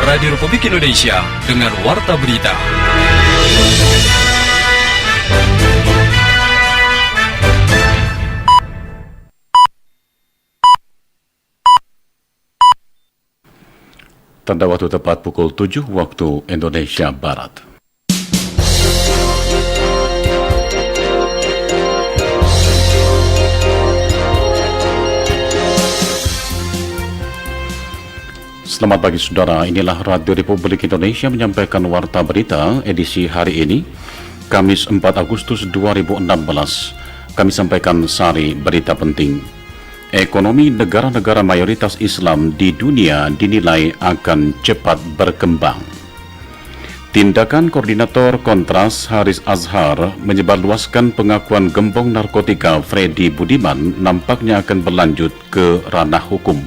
Radio Republik Indonesia dengan Warta Berita. Tanda waktu tepat pukul 7 waktu Indonesia Barat. Selamat pagi saudara, inilah Radio Republik Indonesia menyampaikan Warta Berita edisi hari ini, Kamis 4 Agustus 2016. Kami sampaikan sari berita penting. Ekonomi negara-negara mayoritas Islam di dunia dinilai akan cepat berkembang. Tindakan Koordinator Kontras Haris Azhar menyebarluaskan pengakuan gembong narkotika Freddy Budiman nampaknya akan berlanjut ke ranah hukum.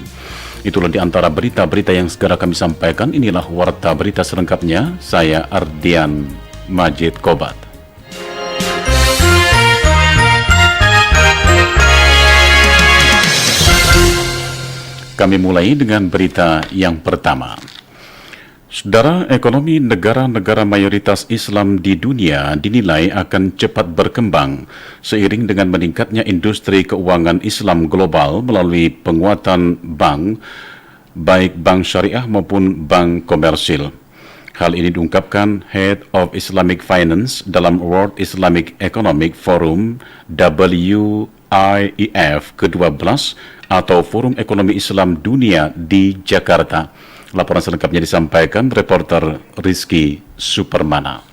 Itulah di antara berita-berita yang segera kami sampaikan. Inilah Warta Berita selengkapnya. Saya Ardian Majid Kobat. Kami mulai dengan berita yang pertama. Saudara, ekonomi negara-negara mayoritas Islam di dunia dinilai akan cepat berkembang seiring dengan meningkatnya industri keuangan Islam global melalui penguatan bank, baik bank syariah maupun bank komersil. Hal ini diungkapkan Head of Islamic Finance dalam World Islamic Economic Forum WIEF ke-12 atau Forum Ekonomi Islam Dunia di Jakarta. Laporan selengkapnya disampaikan reporter Rizky Supermana.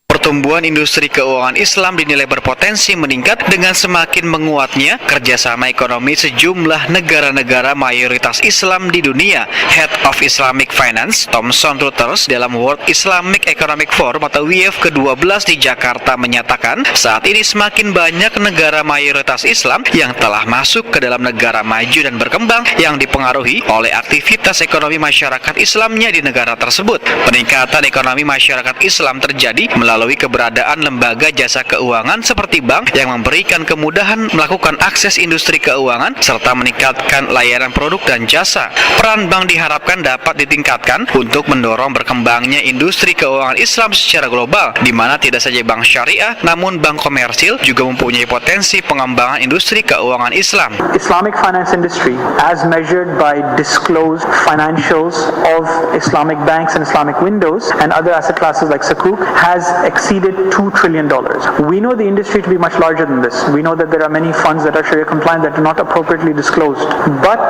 Pertumbuhan industri keuangan Islam dinilai berpotensi meningkat dengan semakin menguatnya kerjasama ekonomi sejumlah negara-negara mayoritas Islam di dunia. Head of Islamic Finance, Thomson Reuters, dalam World Islamic Economic Forum atau WIEF ke-12 di Jakarta menyatakan saat ini semakin banyak negara mayoritas Islam yang telah masuk ke dalam negara maju dan berkembang yang dipengaruhi oleh aktivitas ekonomi masyarakat Islamnya di negara tersebut. Peningkatan ekonomi masyarakat Islam terjadi melalui keberadaan lembaga jasa keuangan seperti bank yang memberikan kemudahan melakukan akses industri keuangan serta meningkatkan layanan produk dan jasa. Peran bank diharapkan dapat ditingkatkan untuk mendorong berkembangnya industri keuangan Islam secara global, di mana tidak saja bank syariah, namun bank komersil juga mempunyai potensi pengembangan industri keuangan Islam. Islamic finance industry, as measured by disclosed financials of Islamic banks and Islamic windows and other asset classes like Sukuk, has exceeded $2 trillion. We know the industry to be much larger than this. We know that there are many funds that are Sharia compliant that are not appropriately disclosed. But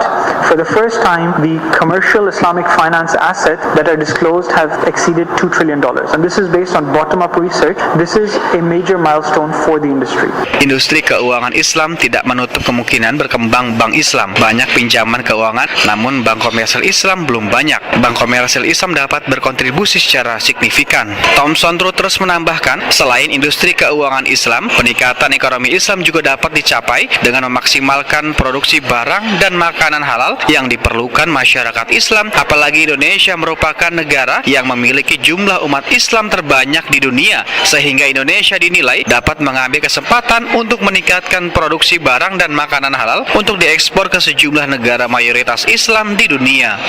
for the first time, the commercial Islamic finance assets that are disclosed have exceeded $2 trillion. And this is based on bottom-up research. This is a major milestone for the industry. Industri keuangan Islam tidak menutup kemungkinan berkembang bank Islam. Banyak pinjaman keuangan, namun bank komersil Islam belum banyak. Bank komersil Islam dapat berkontribusi secara signifikan. Thomson Reuters menambahkan, selain industri keuangan Islam, peningkatan ekonomi Islam juga dapat dicapai dengan memaksimalkan produksi barang dan makanan halal yang diperlukan masyarakat Islam, apalagi Indonesia merupakan negara yang memiliki jumlah umat Islam terbanyak di dunia, sehingga Indonesia dinilai dapat mengambil kesempatan untuk meningkatkan produksi barang dan makanan halal untuk diekspor ke sejumlah negara mayoritas Islam di dunia.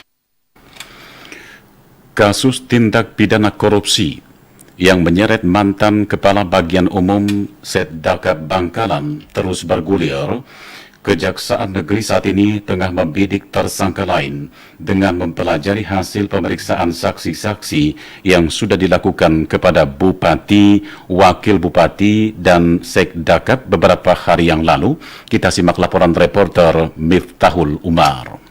Kasus tindak pidana korupsi yang menyeret mantan Kepala Bagian Umum Setdakap Bangkalan terus bergulir. Kejaksaan Negeri saat ini tengah membidik tersangka lain dengan mempelajari hasil pemeriksaan saksi-saksi yang sudah dilakukan kepada Bupati, Wakil Bupati, dan Sekdakap beberapa hari yang lalu. Kita simak laporan reporter Miftahul Umar.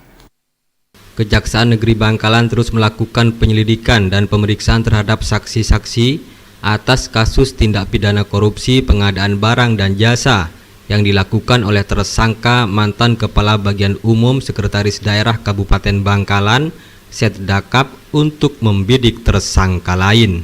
Kejaksaan Negeri Bangkalan terus melakukan penyelidikan dan pemeriksaan terhadap saksi-saksi atas kasus tindak pidana korupsi pengadaan barang dan jasa yang dilakukan oleh tersangka mantan Kepala Bagian Umum Sekretaris Daerah Kabupaten Bangkalan, Setdakap, untuk membidik tersangka lain.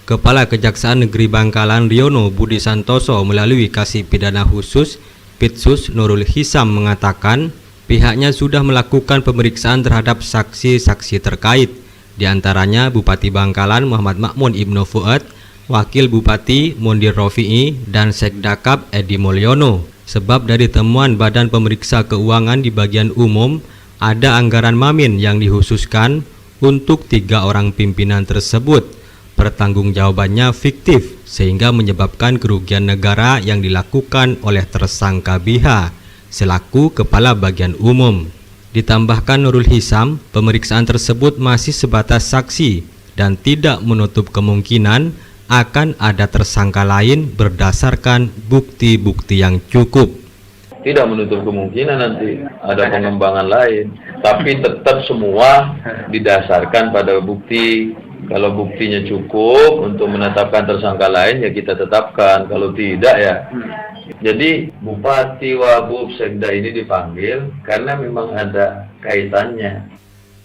Kepala Kejaksaan Negeri Bangkalan Riono Budi Santoso melalui Kasih Pidana Khusus Pitsus Nurul Hisam mengatakan pihaknya sudah melakukan pemeriksaan terhadap saksi-saksi terkait, di antaranya Bupati Bangkalan Muhammad Makmun Ibnu Fuad, Wakil Bupati Mondir Rofi'i, dan Sekdakap Edi Mulyono. Sebab dari temuan Badan Pemeriksa Keuangan di bagian umum, ada anggaran Mamin yang dikhususkan untuk 3 orang pimpinan tersebut. Pertanggungjawabannya fiktif sehingga menyebabkan kerugian negara yang dilakukan oleh tersangka BH selaku Kepala Bagian Umum. Ditambahkan Nurul Hisam, pemeriksaan tersebut masih sebatas saksi dan tidak menutup kemungkinan akan ada tersangka lain berdasarkan bukti-bukti yang cukup. Tidak menutup kemungkinan nanti ada pengembangan lain, tapi tetap semua didasarkan pada bukti. Kalau buktinya cukup untuk menetapkan tersangka lain, ya kita tetapkan. Kalau tidak, ya. Jadi Bupati, Wagub, Sekda ini dipanggil karena memang ada kaitannya.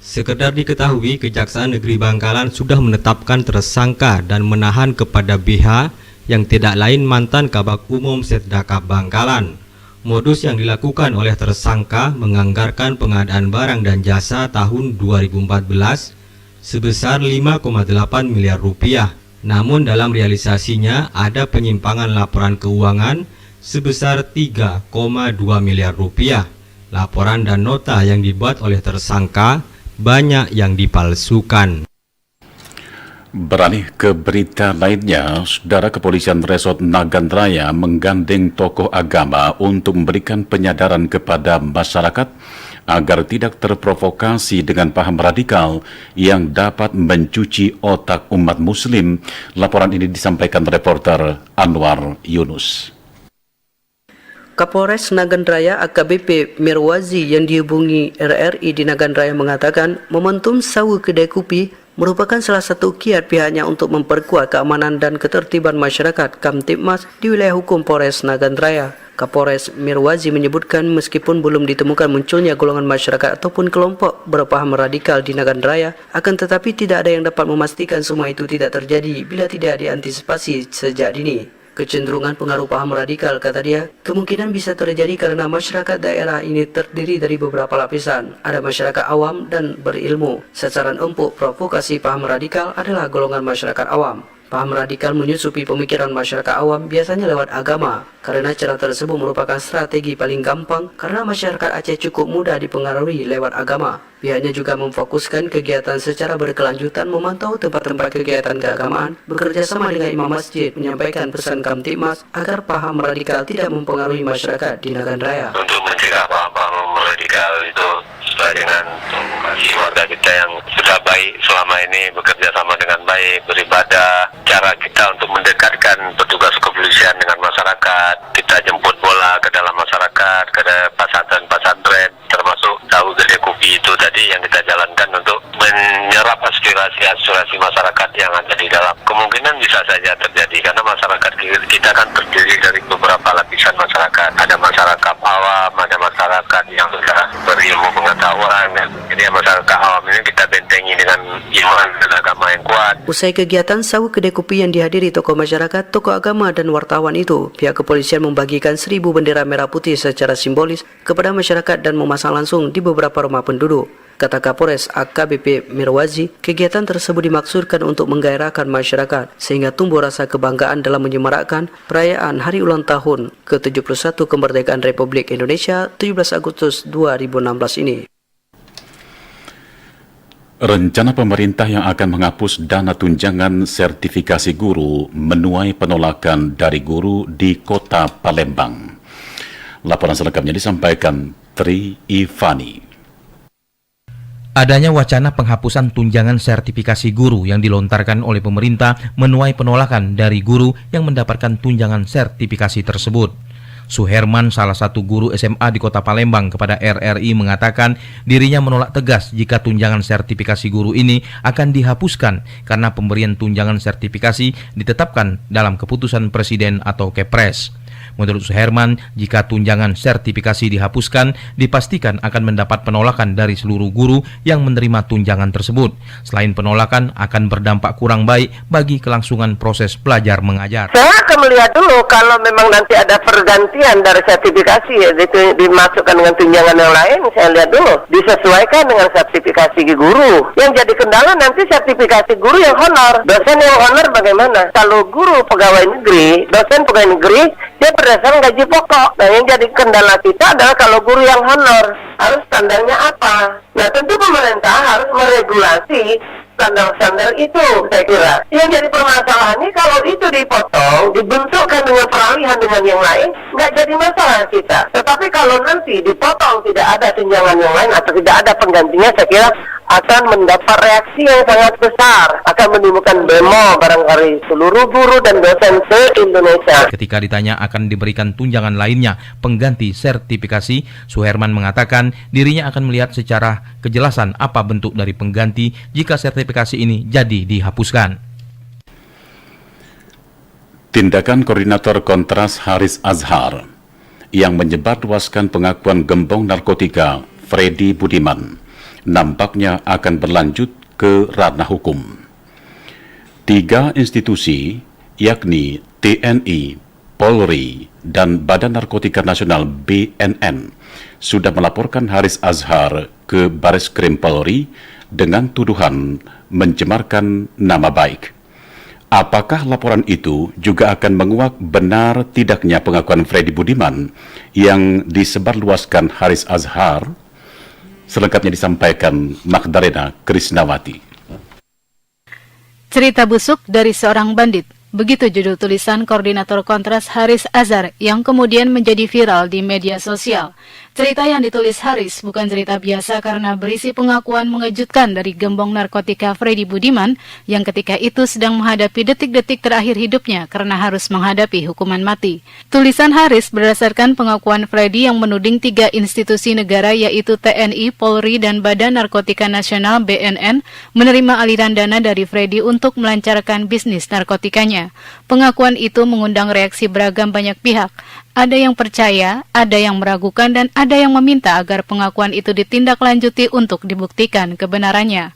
Sekedar diketahui, Kejaksaan Negeri Bangkalan sudah menetapkan tersangka dan menahan kepada BH yang tidak lain mantan Kabag Umum Setdaka Bangkalan. Modus yang dilakukan oleh tersangka menganggarkan pengadaan barang dan jasa tahun 2014 sebesar 5,8 miliar rupiah. Namun dalam realisasinya ada penyimpangan laporan keuangan sebesar 3,2 miliar rupiah. Laporan dan nota yang dibuat oleh tersangka banyak yang dipalsukan. Beralih ke berita lainnya, Saudara Kepolisian Resort Nagan Raya menggandeng tokoh agama untuk memberikan penyadaran kepada masyarakat agar tidak terprovokasi dengan paham radikal yang dapat mencuci otak umat muslim. Laporan ini disampaikan reporter Anwar Yunus. Kapolres Nagan Raya AKBP Mirwazi yang dihubungi RRI di Nagan Raya mengatakan momentum sawu kedai kopi merupakan salah satu kiat pihaknya untuk memperkuat keamanan dan ketertiban masyarakat Kamtibmas di wilayah hukum Polres Nagan Raya. Kapolres Mirwazi menyebutkan meskipun belum ditemukan munculnya golongan masyarakat ataupun kelompok berpaham radikal di Nagan Raya, akan tetapi tidak ada yang dapat memastikan semua itu tidak terjadi bila tidak diantisipasi sejak dini. Kecenderungan pengaruh paham radikal, kata dia, kemungkinan bisa terjadi karena masyarakat daerah ini terdiri dari beberapa lapisan. Ada masyarakat awam dan berilmu. Sasaran empuk provokasi paham radikal adalah golongan masyarakat awam. Paham radikal menyusupi pemikiran masyarakat awam biasanya lewat agama, karena cara tersebut merupakan strategi paling gampang karena masyarakat Aceh cukup mudah dipengaruhi lewat agama. Pihaknya juga memfokuskan kegiatan secara berkelanjutan, memantau tempat-tempat kegiatan keagamaan, bekerja sama dengan imam masjid, menyampaikan pesan Kamtibmas agar paham radikal tidak mempengaruhi masyarakat di Nagan Raya. Untuk mencegah paham-paham radikal itu sesuai dengan warga kita yang sudah baik selama ini bekerja sama dengan baik, beribadah, cara kita untuk mendekatkan petugas kepolisian dengan masyarakat, kita jemput bola ke dalam masyarakat, ke pesantren, termasuk tahu gede kopi itu tadi yang kita jalankan untuk menyerap aspirasi masyarakat yang ada di dalam. Kemungkinan bisa saja terjadi karena masyarakat kita kan terdiri dari beberapa lapisan masyarakat. Ada masyarakat awam, ada masyarakat yang sudah berilmu pengetahuan. Jadi masyarakat awam ini kita bentengi dengan iman dan agama yang kuat. Usai kegiatan sawu kedai kopi yang dihadiri tokoh masyarakat, tokoh agama dan wartawan itu, pihak kepolisian membagikan 1.000 bendera merah putih secara simbolis kepada masyarakat dan memasang langsung di beberapa rumah penduduk. Kata Kapolres AKBP Mirwazi, kegiatan tersebut dimaksudkan untuk menggairahkan masyarakat sehingga tumbuh rasa kebanggaan dalam menyemarakkan perayaan Hari Ulang Tahun ke-71 Kemerdekaan Republik Indonesia 17 Agustus 2016 ini. Rencana pemerintah yang akan menghapus dana tunjangan sertifikasi guru menuai penolakan dari guru di Kota Palembang. Laporan selengkapnya disampaikan Tri Ivani. Adanya wacana penghapusan tunjangan sertifikasi guru yang dilontarkan oleh pemerintah menuai penolakan dari guru yang mendapatkan tunjangan sertifikasi tersebut. Suherman, salah satu guru SMA di Kota Palembang, kepada RRI mengatakan dirinya menolak tegas jika tunjangan sertifikasi guru ini akan dihapuskan karena pemberian tunjangan sertifikasi ditetapkan dalam keputusan Presiden atau Kepres. Menurut Suherman, jika tunjangan sertifikasi dihapuskan, dipastikan akan mendapat penolakan dari seluruh guru yang menerima tunjangan tersebut. Selain penolakan, akan berdampak kurang baik bagi kelangsungan proses belajar mengajar. Saya akan melihat dulu kalau memang nanti ada pergantian dari sertifikasi, dimasukkan dengan tunjangan yang lain, saya lihat dulu disesuaikan dengan sertifikasi guru. Yang jadi kendala nanti sertifikasi guru yang honor, dosen yang honor bagaimana? Kalau guru pegawai negeri, dosen pegawai negeri, dia berdasarkan gaji pokok. Nah, yang jadi kendala kita adalah kalau guru yang honor, harus standarnya apa? Nah, tentu pemerintah harus meregulasi standar-standar itu, saya kira. Yang jadi permasalahannya kalau itu dipotong, dibentukkan dengan peralihan dengan yang lain, nggak jadi masalah kita. Tetapi kalau nanti dipotong, tidak ada tunjangan yang lain atau tidak ada penggantinya, saya kira akan mendapat reaksi yang sangat besar, akan menimbulkan demo barangkali seluruh guru dan dosen se-Indonesia. Ketika ditanya akan diberikan tunjangan lainnya pengganti sertifikasi, Suherman mengatakan dirinya akan melihat secara kejelasan apa bentuk dari pengganti jika sertifikasi ini jadi dihapuskan. Tindakan Koordinator Kontras Haris Azhar yang menyebarluaskan pengakuan gembong narkotika Freddy Budiman nampaknya akan berlanjut ke ranah hukum. 3 institusi, yakni TNI, Polri, dan Badan Narkotika Nasional BNN, sudah melaporkan Haris Azhar ke Bareskrim Polri dengan tuduhan mencemarkan nama baik. Apakah laporan itu juga akan menguak benar tidaknya pengakuan Freddy Budiman yang disebarluaskan Haris Azhar? Selengkapnya disampaikan Magdalena Krisnawati. Cerita busuk dari seorang bandit. Begitu judul tulisan Koordinator Kontras Haris Azhar yang kemudian menjadi viral di media sosial. Cerita yang ditulis Haris bukan cerita biasa karena berisi pengakuan mengejutkan dari gembong narkotika Freddy Budiman yang ketika itu sedang menghadapi detik-detik terakhir hidupnya karena harus menghadapi hukuman mati. Tulisan Haris berdasarkan pengakuan Freddy yang menuding 3 institusi negara yaitu TNI, Polri, dan Badan Narkotika Nasional BNN menerima aliran dana dari Freddy untuk melancarkan bisnis narkotikanya. Pengakuan itu mengundang reaksi beragam banyak pihak. Ada yang percaya, ada yang meragukan, dan ada yang meminta agar pengakuan itu ditindaklanjuti untuk dibuktikan kebenarannya.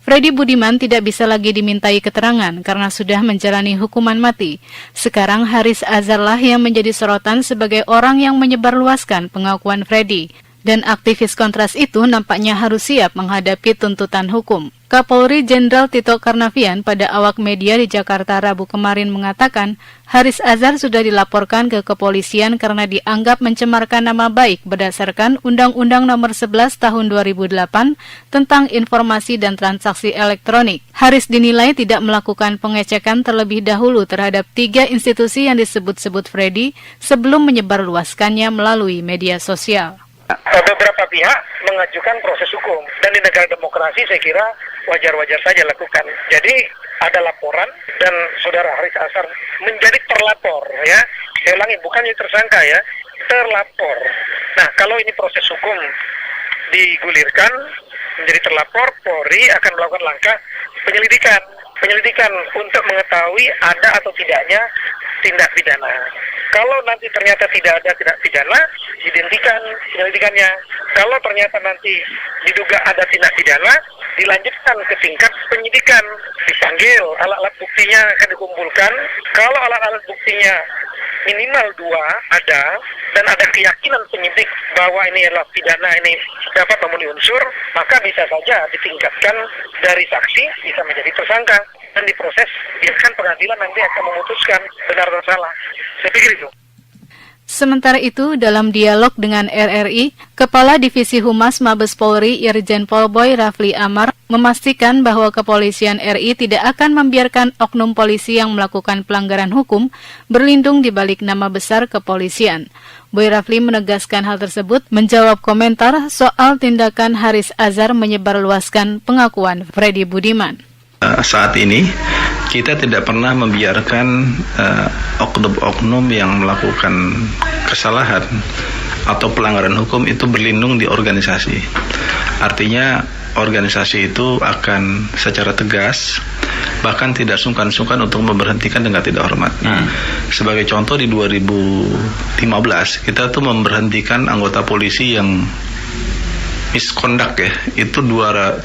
Freddy Budiman tidak bisa lagi dimintai keterangan karena sudah menjalani hukuman mati. Sekarang Haris Azhar lah yang menjadi sorotan sebagai orang yang menyebarluaskan pengakuan Freddy. Dan aktivis Kontras itu nampaknya harus siap menghadapi tuntutan hukum. Kapolri Jenderal Tito Karnavian pada awak media di Jakarta Rabu kemarin mengatakan Haris Azhar sudah dilaporkan ke kepolisian karena dianggap mencemarkan nama baik berdasarkan Undang-Undang Nomor 11 Tahun 2008 tentang informasi dan transaksi elektronik. Haris dinilai tidak melakukan pengecekan terlebih dahulu terhadap 3 institusi yang disebut-sebut Freddy sebelum menyebarluaskannya melalui media sosial. Beberapa pihak mengajukan proses hukum dan di negara demokrasi saya kira wajar-wajar saja lakukan. Jadi ada laporan dan saudara Haris Azhar menjadi terlapor ya. Saya ulangi, bukan jadi tersangka ya, terlapor. Nah, kalau ini proses hukum digulirkan menjadi terlapor, Polri akan melakukan langkah penyelidikan untuk mengetahui ada atau tidaknya tindak pidana. Kalau nanti ternyata tidak ada tindak pidana, dihentikan penyelidikannya. Kalau ternyata nanti diduga ada tindak pidana, dilanjutkan ke tingkat penyidikan. Dipanggil, alat-alat buktinya akan dikumpulkan. Kalau alat-alat buktinya minimal 2 ada, dan ada keyakinan penyidik bahwa ini adalah pidana, ini dapat memenuhi unsur, maka bisa saja ditingkatkan dari saksi, bisa menjadi tersangka. Dan diproses, biarkan pengadilan nanti akan memutuskan benar atau salah. Saya pikir itu. Sementara itu, dalam dialog dengan RRI, Kepala Divisi Humas Mabes Polri Irjen Pol Boy Rafli Amar memastikan bahwa Kepolisian RI tidak akan membiarkan oknum polisi yang melakukan pelanggaran hukum berlindung di balik nama besar kepolisian. Boy Rafli menegaskan hal tersebut menjawab komentar soal tindakan Haris Azhar menyebarluaskan pengakuan Freddy Budiman. Saat ini kita tidak pernah membiarkan oknum-oknum yang melakukan kesalahan atau pelanggaran hukum itu berlindung di organisasi. Artinya organisasi itu akan secara tegas bahkan tidak sungkan-sungkan untuk memberhentikan dengan tidak hormat. Sebagai contoh di 2015 kita tuh memberhentikan anggota polisi yang misconduct ya, itu 349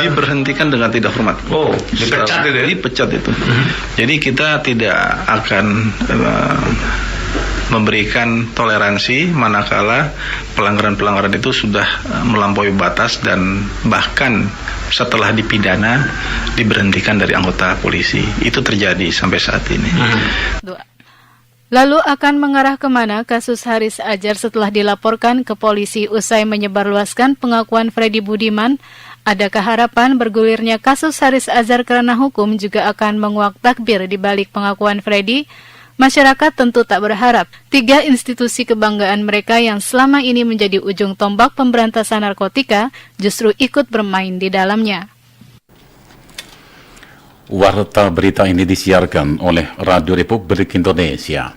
diberhentikan dengan tidak hormat. Oh, dipecat itu ya? Dipecat itu. Jadi kita tidak akan memberikan toleransi manakala pelanggaran-pelanggaran itu sudah melampaui batas dan bahkan setelah dipidana diberhentikan dari anggota polisi. Itu terjadi sampai saat ini. Lalu akan mengarah kemana kasus Haris Azhar setelah dilaporkan ke polisi usai menyebarluaskan pengakuan Freddy Budiman? Adakah harapan bergulirnya kasus Haris Azhar kerana hukum juga akan menguak takbir di balik pengakuan Freddy? Masyarakat tentu tak berharap 3 institusi kebanggaan mereka yang selama ini menjadi ujung tombak pemberantasan narkotika justru ikut bermain di dalamnya. Warta berita ini disiarkan oleh Radio Republik Indonesia.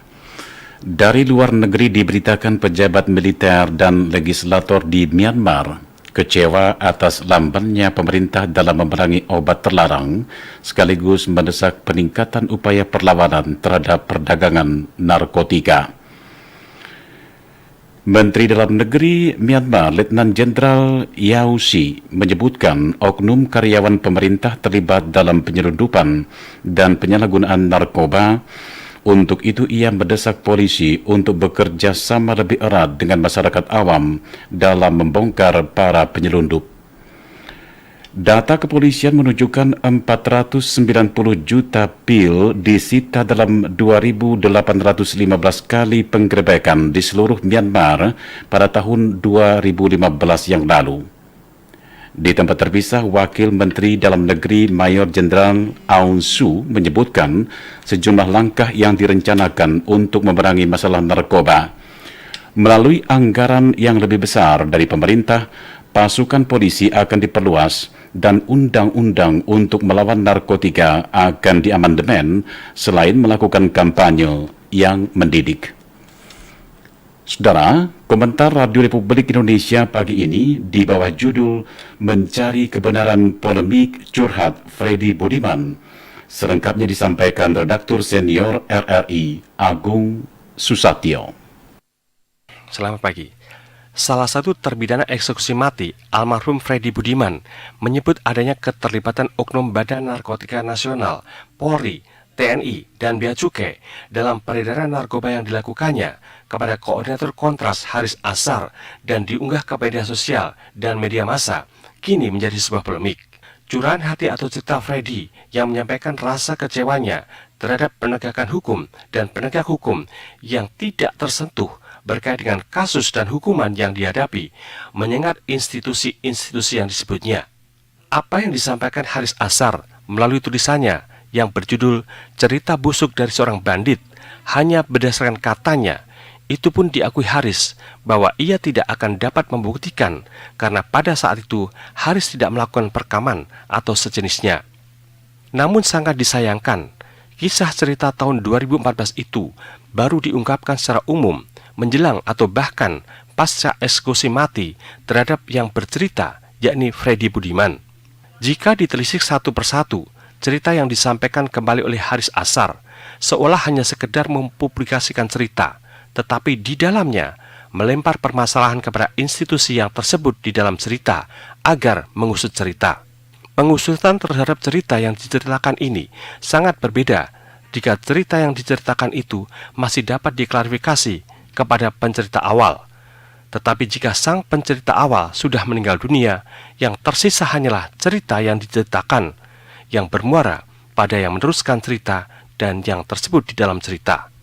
Dari luar negeri diberitakan pejabat militer dan legislator di Myanmar kecewa atas lambannya pemerintah dalam memerangi obat terlarang sekaligus mendesak peningkatan upaya perlawanan terhadap perdagangan narkotika. Menteri Dalam Negeri Myanmar, Letnan Jenderal Yau Si, menyebutkan oknum karyawan pemerintah terlibat dalam penyelundupan dan penyalahgunaan narkoba. Untuk itu ia mendesak polisi untuk bekerja sama lebih erat dengan masyarakat awam dalam membongkar para penyelundup. Data kepolisian menunjukkan 490 juta pil disita dalam 2.815 kali penggerebekan di seluruh Myanmar pada tahun 2015 yang lalu. Di tempat terpisah, Wakil Menteri Dalam Negeri Mayor Jenderal Aung Su menyebutkan sejumlah langkah yang direncanakan untuk memerangi masalah narkoba. Melalui anggaran yang lebih besar dari pemerintah, pasukan polisi akan diperluas dan undang-undang untuk melawan narkotika akan diamandemen selain melakukan kampanye yang mendidik. Saudara, komentar Radio Republik Indonesia pagi ini di bawah judul Mencari Kebenaran Polemik Curhat Freddy Budiman. Selengkapnya disampaikan redaktur senior RRI Agung Susatyo. Selamat pagi. Salah satu terpidana eksekusi mati, almarhum Freddy Budiman, menyebut adanya keterlibatan oknum Badan Narkotika Nasional, Polri, TNI, dan Bea Cukai dalam peredaran narkoba yang dilakukannya kepada Koordinator Kontras Haris Azhar dan diunggah ke media sosial dan media massa, kini menjadi sebuah polemik. Curahan hati atau cerita Freddy yang menyampaikan rasa kecewanya terhadap penegakan hukum dan penegak hukum yang tidak tersentuh berkait dengan kasus dan hukuman yang dihadapi, menyengat institusi-institusi yang disebutnya. Apa yang disampaikan Haris Azhar melalui tulisannya yang berjudul Cerita Busuk dari Seorang Bandit hanya berdasarkan katanya, itu pun diakui Haris bahwa ia tidak akan dapat membuktikan karena pada saat itu Haris tidak melakukan perekaman atau sejenisnya. Namun sangat disayangkan, kisah cerita tahun 2014 itu baru diungkapkan secara umum menjelang atau bahkan pasca eksekusi mati terhadap yang bercerita, yakni Freddy Budiman. Jika ditelisik satu persatu, cerita yang disampaikan kembali oleh Haris Azhar seolah hanya sekedar mempublikasikan cerita, tetapi di dalamnya melempar permasalahan kepada institusi yang tersebut di dalam cerita agar mengusut cerita. Pengusutan terhadap cerita yang diceritakan ini sangat berbeda jika cerita yang diceritakan itu masih dapat diklarifikasi kepada pencerita awal. Tetapi jika sang pencerita awal sudah meninggal dunia, yang tersisa hanyalah cerita yang diceritakan, yang bermuara pada yang meneruskan cerita dan yang tersebut di dalam cerita.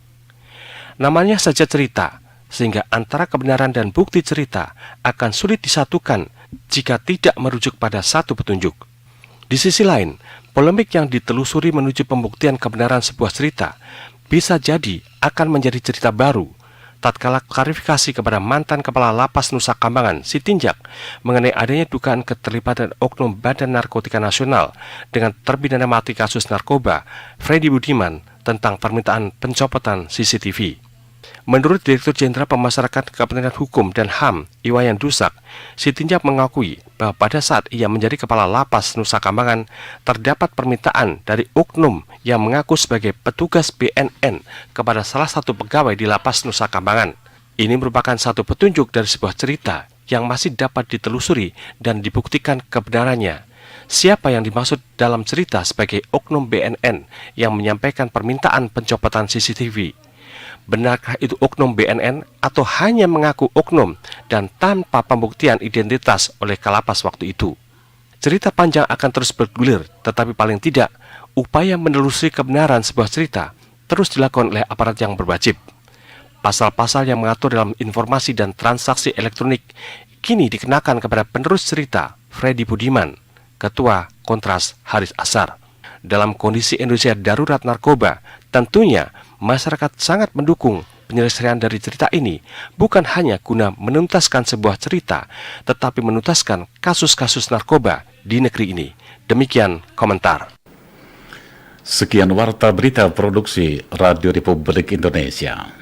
Namanya saja cerita, sehingga antara kebenaran dan bukti cerita akan sulit disatukan jika tidak merujuk pada satu petunjuk. Di sisi lain, polemik yang ditelusuri menuju pembuktian kebenaran sebuah cerita bisa jadi akan menjadi cerita baru tatkala klarifikasi kepada mantan Kepala Lapas Nusa Kambangan, Sitinjak, mengenai adanya dugaan keterlibatan oknum Badan Narkotika Nasional dengan terpidana mati kasus narkoba, Freddy Budiman, tentang permintaan pencopotan CCTV. Menurut Direktur Jenderal Pemasarakatan Kementerian Hukum dan HAM, Iwayan Dusak, Sitinjak mengakui bahwa pada saat ia menjadi Kepala Lapas Nusa Kambangan, terdapat permintaan dari oknum yang mengaku sebagai petugas BNN kepada salah satu pegawai di Lapas Nusa Kambangan. Ini merupakan satu petunjuk dari sebuah cerita yang masih dapat ditelusuri dan dibuktikan kebenarannya. Siapa yang dimaksud dalam cerita sebagai oknum BNN yang menyampaikan permintaan pencopotan CCTV? Benarkah itu oknum BNN atau hanya mengaku oknum dan tanpa pembuktian identitas oleh Kalapas waktu itu? Cerita panjang akan terus bergulir, tetapi paling tidak upaya menelusuri kebenaran sebuah cerita terus dilakukan oleh aparat yang berwajib. Pasal-pasal yang mengatur dalam informasi dan transaksi elektronik kini dikenakan kepada penerus cerita Freddy Budiman, Ketua Kontras Haris Azhar. Dalam kondisi Indonesia darurat narkoba, tentunya masyarakat sangat mendukung penyelesaian dari cerita ini, bukan hanya guna menuntaskan sebuah cerita, tetapi menuntaskan kasus-kasus narkoba di negeri ini. Demikian komentar. Sekian Warta Berita Produksi Radio Republik Indonesia.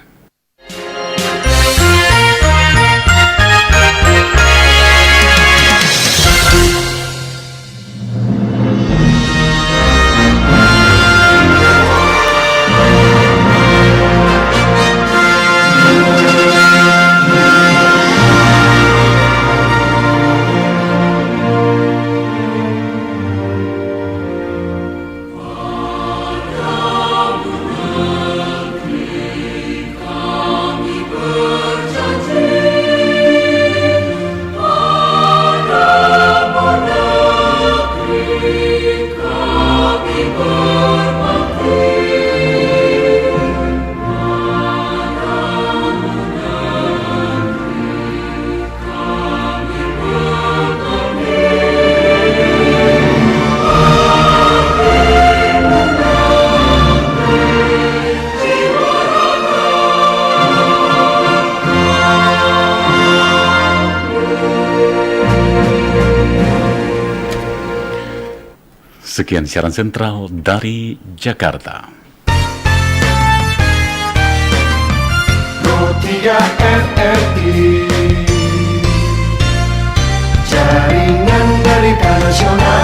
Sekian siaran sentral dari Jakarta. Pro3 RRI, jaringan berita nasional.